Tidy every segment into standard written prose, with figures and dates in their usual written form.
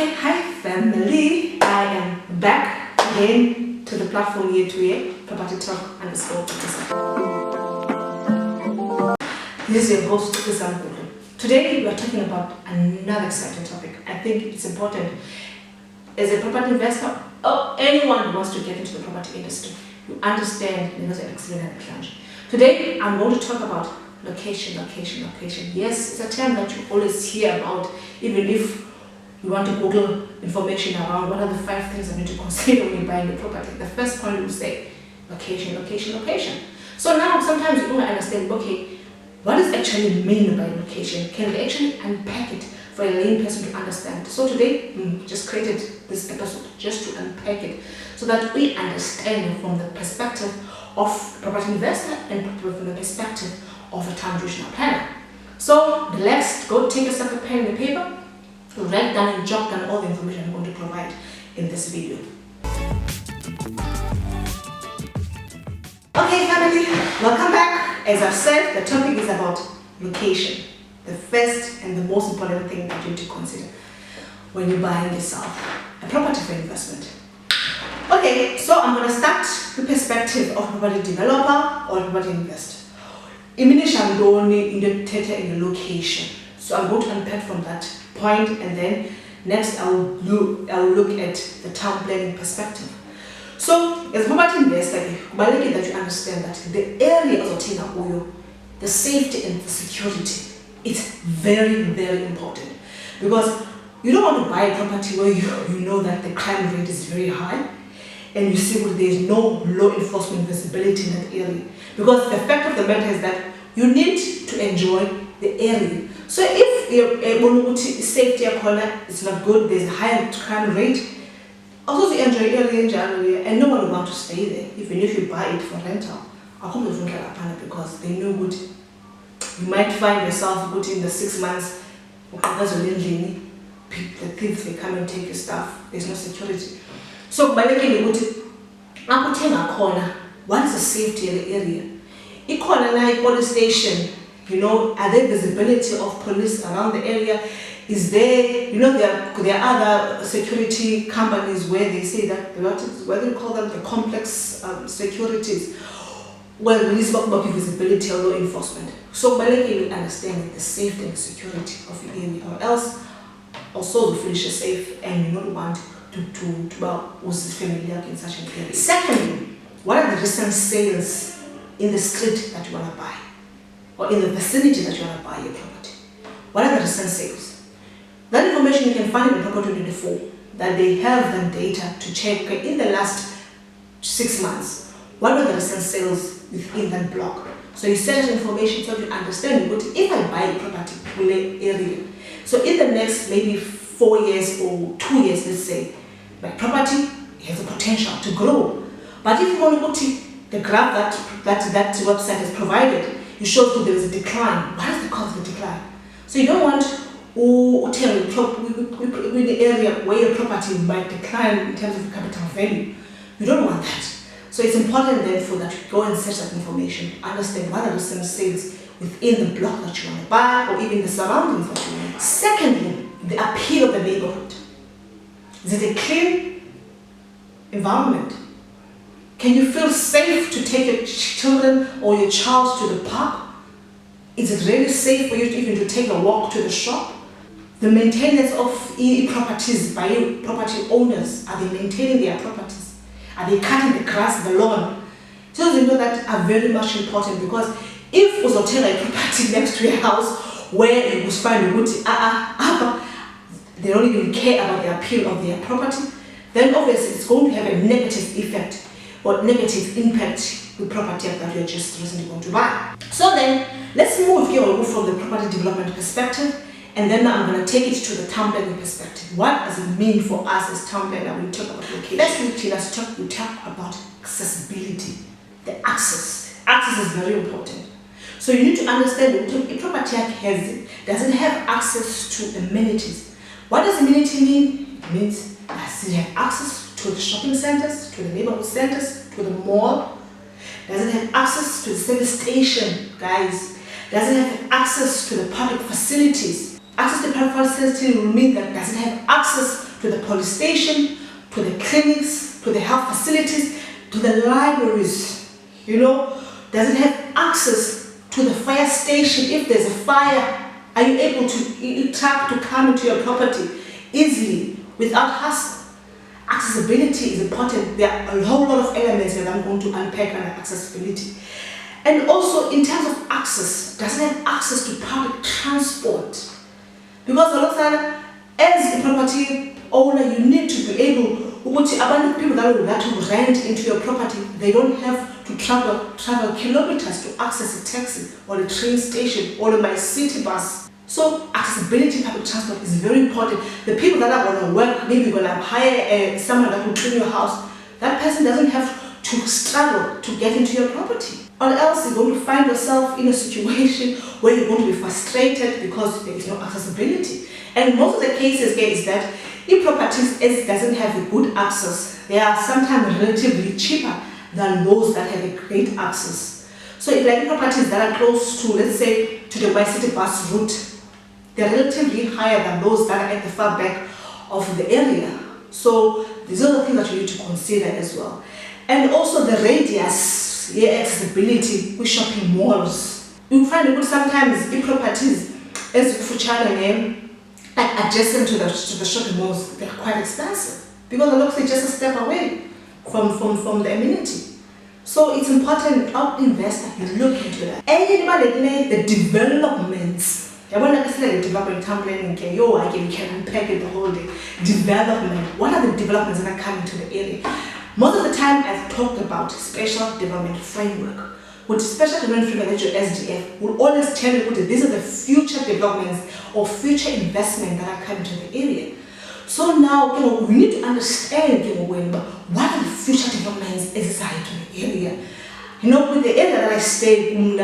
Okay, hi family. I am back again to the platform year to year, property talk _. This is your host, Untitled. Today we are talking about another exciting topic. I think it's important as a property investor or anyone who wants to get into the property industry. You understand there's an accident plunge. Today I'm going to talk about location. Yes, it's a term that you always hear about, even if you want to Google information around what are the 5 things I need to consider when you're buying a property. The first point will say location. So now sometimes you don't understand, okay, what does actually mean by location? Can we actually unpack it for a lay person to understand? So today, just created this episode just to unpack it so that we understand from the perspective of property investor and from the perspective of a town regional planner. So let's go take yourself a pen and a paper, write down and jot down all the information I'm going to provide in this video. Okay family, welcome back. As I've said, the topic is about location. The first and the most important thing that you need to consider when you're buying yourself a property for investment. Okay, so I'm going to start the perspective of property developer or property investor. Initially, I'm going in the location. So I'm going to unpack from that point, and then next I'll look at the town planning perspective. So as a property investor, that you understand that the area of oil, the safety and the security, it's very, very important, because you don't want to buy a property where you know that the crime rate is very high and you see there is no law enforcement visibility in that area, because the fact of the matter is that you need to enjoy the area. So if your safety is not good, there's a higher crime rate, also you enjoy area and no one will want to stay there, even if you buy it for rental. Because they know good. You might find yourself good in the 6 months, the thieves may come and take your stuff, there's no security. So by making a corner, what is the safety of the area? A corner like police station, are there visibility of police around the area? Is there, there are other security companies where they say that, what do you call them, the complex securities, where there is not visibility or law enforcement. So by making understand the safety and security of the area, or else also the finish safe and you not want to was familiar in such an area. Secondly, what are the recent sales in the street that you want to buy, or in the vicinity that you want to buy your property? What are the recent sales? That information you can find in the Property 24, that they have the data to check in the last 6 months. What were the recent sales within that block? So you set that information so you understand, but if I buy a property in an area, so in the next maybe 4 years or 2 years, let's say, my property has the potential to grow. But if you want to put the graph that website has provided, you show that there is a decline. What is the cause of the decline? So you don't want to tell in the area where your property might decline in terms of capital value. You don't want that. So it's important therefore that you go and search that information, understand what are the recent sales within the block that you want to buy, or even the surroundings that you want. Secondly, the appeal of the neighborhood. Is it a clean environment? Can you feel safe to take your children or your child to the park? Is it really safe for you even to take a walk to the shop? The maintenance of properties by property owners, are they maintaining their properties? Are they cutting the grass, the lawn? So you know that are very much important, because if you hotel a property next to your house where you will find they don't even care about the appeal of their property, then obviously it's going to have a negative effect or negative impact with property that you're just recently going to buy. So then let's move from the property development perspective, and then I'm going to take it to the town planning perspective. What does it mean for us as town planner when we talk about location? We talk about accessibility, the access. Access is very important. So you need to understand a property doesn't have access to amenities. What does amenity mean? It means does it have access to the shopping centers, to the neighborhood centers, to the mall? Does it have access to the service station, guys? Does it have access to the public facilities? Access to public facilities will mean that does it have access to the police station, to the clinics, to the health facilities, to the libraries? Does it have access to the fire station? If there's a fire, are you able to track to come into your property easily without hassle? Accessibility is important. There are a whole lot of elements that I'm going to unpack under accessibility. And also in terms of access, does it have access to public transport? Because a lot of times, as a property owner, you need to be able, abandoned people that would like to rent into your property, they don't have to travel kilometers to access a taxi or a train station or my city bus. So accessibility to public transport is very important. The people that are going to work, maybe going to hire someone that will clean your house, that person doesn't have to struggle to get into your property. Or else you're going to find yourself in a situation where you're going to be frustrated because there is no accessibility. And most of the cases is that if properties doesn't have a good access, they are sometimes relatively cheaper than those that have a great access. So if like properties that are close to, let's say, to the My City bus route, they're relatively higher than those that are at the far back of the area. So these are the things that you need to consider as well. And also the radius, accessibility with shopping malls. You find it sometimes in properties as for China name, like adjacent to the shopping malls, they're quite expensive because they're literally just a step away from the amenity. So it's important our investor you look into that. Anybody the developments. I want to say the development planning I can unpack it the whole day. Development. What are the developments that are coming to the area? Most of the time I've talked about special development framework. With special development framework, your SDF will always tell you that these are the future developments or future investment that are coming to the area. So now we need to understand what are the future developments inside to the area. With the area that I stay in,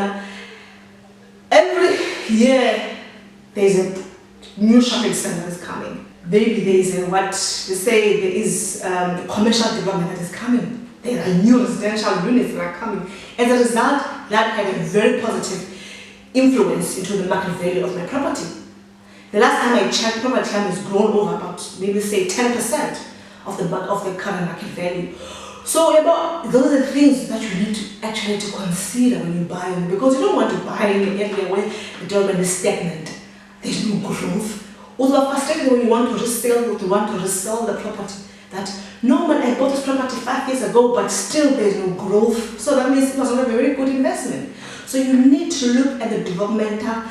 every year there's a new shopping center that is coming. Maybe there is there is a commercial development that is coming. There are new residential units that are coming. As a result, that had a very positive influence into the market value of my property. The last time I checked, property has grown over about maybe say 10% of the current market value. So those are the things that you need to actually consider when you buy them, because you don't want to buy in an area where the development is stagnant. There's no growth. Also frustrated when you want to resell the property. That normally I bought this property 5 years ago, but still there's no growth. So that means it was not a very good investment. So you need to look at the developmental,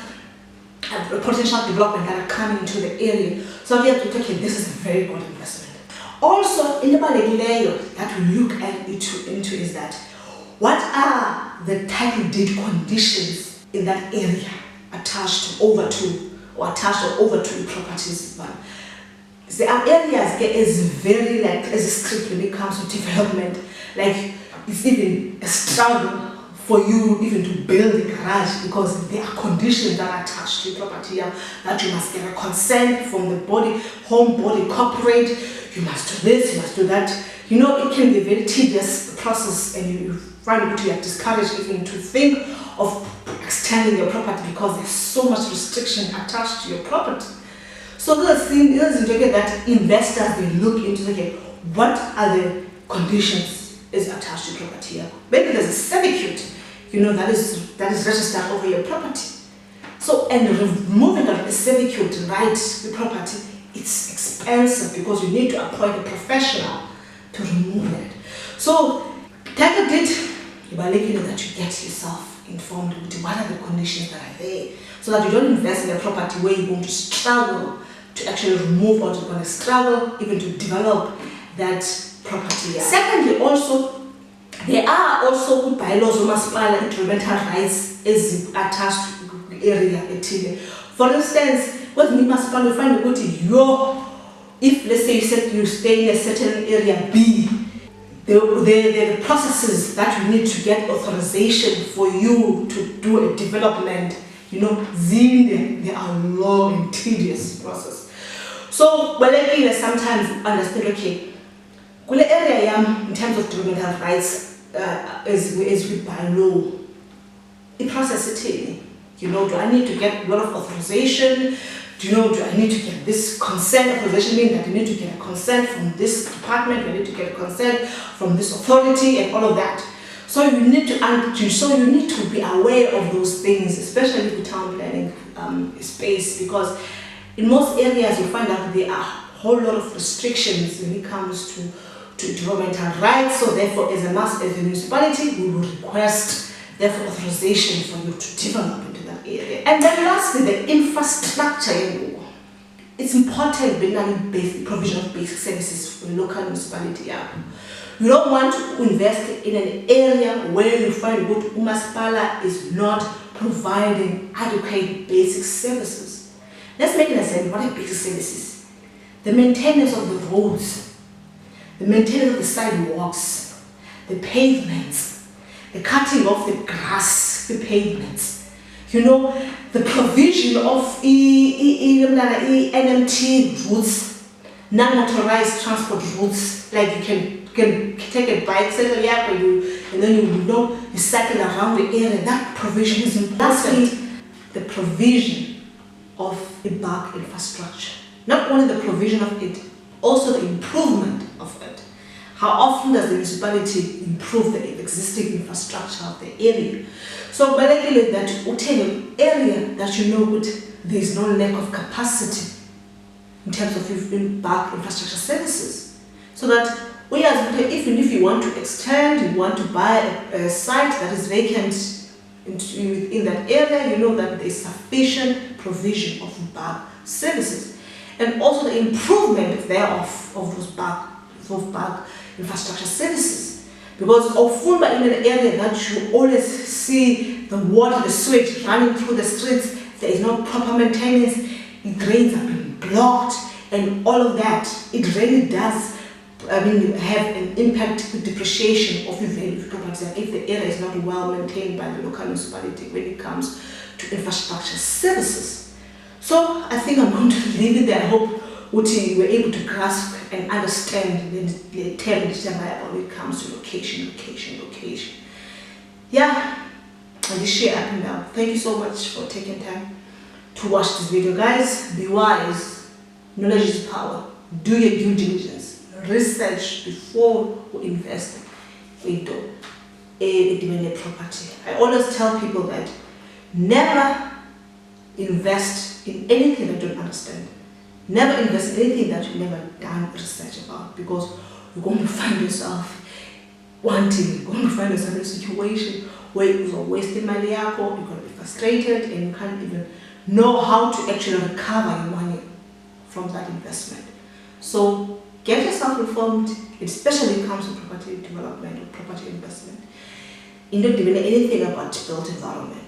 potential development that are coming into the area. So you have to take it, this is a very good investment. Also, in the layer that we look at into is that what are the title deed conditions in that area attached or over to properties. There are areas that is very as strict when it comes to development. Like it's even a struggle for you even to build a garage because there are conditions that are attached to property that you must get a consent from the home body, corporate. You must do this, you must do that. It can be a very tedious process, and you find it to be discouraged even to think of extending your property because there's so much restriction attached to your property. So those things that investors they look into, what are the conditions is attached to property. Maybe there's a certificate, that is registered over your property. So and removing the certificate the property, it's expensive because you need to appoint a professional to remove it. So title deed, by making sure that you get yourself informed with what are the conditions that are there, so that you don't invest in a property where you're going to struggle to actually remove, or you're going to struggle even to develop that property. Secondly, also there are also bylaws of municipal environmental rights is attached to the area. For instance, what municipal you find if let's say you stay in a certain area B, the processes that you need to get authorization for you to do a development, they are long and tedious process. So sometimes understand area in terms of developmental rights is with by law. The process do I need to get a lot of authorization do I need to get this consent authorization, meaning that I need to get a consent from this department, I need to get a consent from this authority and all of that. So you need to be aware of those things, especially with town planning space, because in most areas you find out there are a whole lot of restrictions when it comes to developmental rights. So therefore, as a municipality, we will request therefore authorization for you to develop into that area. And then lastly, the infrastructure. It's important being provision of basic services for the local municipality. You don't want to invest in an area where you find that Municipality is not providing adequate basic services. Let's make an assessment. What are basic services? The maintenance of the roads, the maintenance of the sidewalks, the pavements, the cutting of the grass, the pavements, the provision of NMT routes, non-motorized transport routes, like you can take a bicycle and then you cycle around the area. That provision is important. The provision of the bulk infrastructure. Not only the provision of it, also the improvement of it. How often does the municipality improve the existing infrastructure of the area? So basically that area that there is no lack of capacity in terms of bulk infrastructure services. So that even if you want to extend, you want to buy a site that is vacant in that area, that there is sufficient provision of bulk services. And also the improvement thereof of those bulk infrastructure services. Because often in an area that you always see the water, the sewage running through the streets, there is no proper maintenance, drains have been blocked, and all of that, it really does have an impact with depreciation of the value of property if the area is not well maintained by the local municipality when it comes to infrastructure services. So I think I'm going to leave it there. I hope you were able to grasp and understand the term when it comes to location. Yeah, and this share up and down. Thank you so much for taking time to watch this video, guys. Be wise. Knowledge is power. Do your due diligence. Research before we invest into a property. I always tell people that never invest in anything that you don't understand. Never invest in anything that you've never done research about, because you're going to find yourself in a situation where you're wasting money, you're going to be frustrated, and you can't even know how to actually recover your money from that investment. So get yourself informed, especially when it comes to property development or property investment. You don't even know anything about built environment.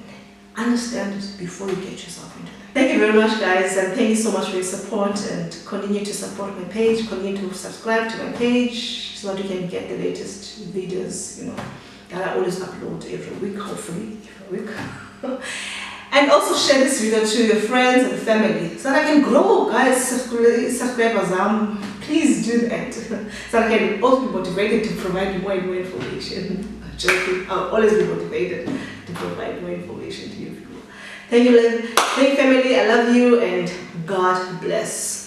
Understand it before you get yourself into that. Thank you very much, guys, and thank you so much for your support, and continue to support my page, continue to subscribe to my page so that you can get the latest videos, that I always upload every week, hopefully every week. And also share this video to your friends and family so that I can grow, guys. Subscribers, please do that so that I can also be motivated to provide more and more information. I'm joking, I'll always be motivated to provide more information to you people. Thank you, family. I love you, and God bless.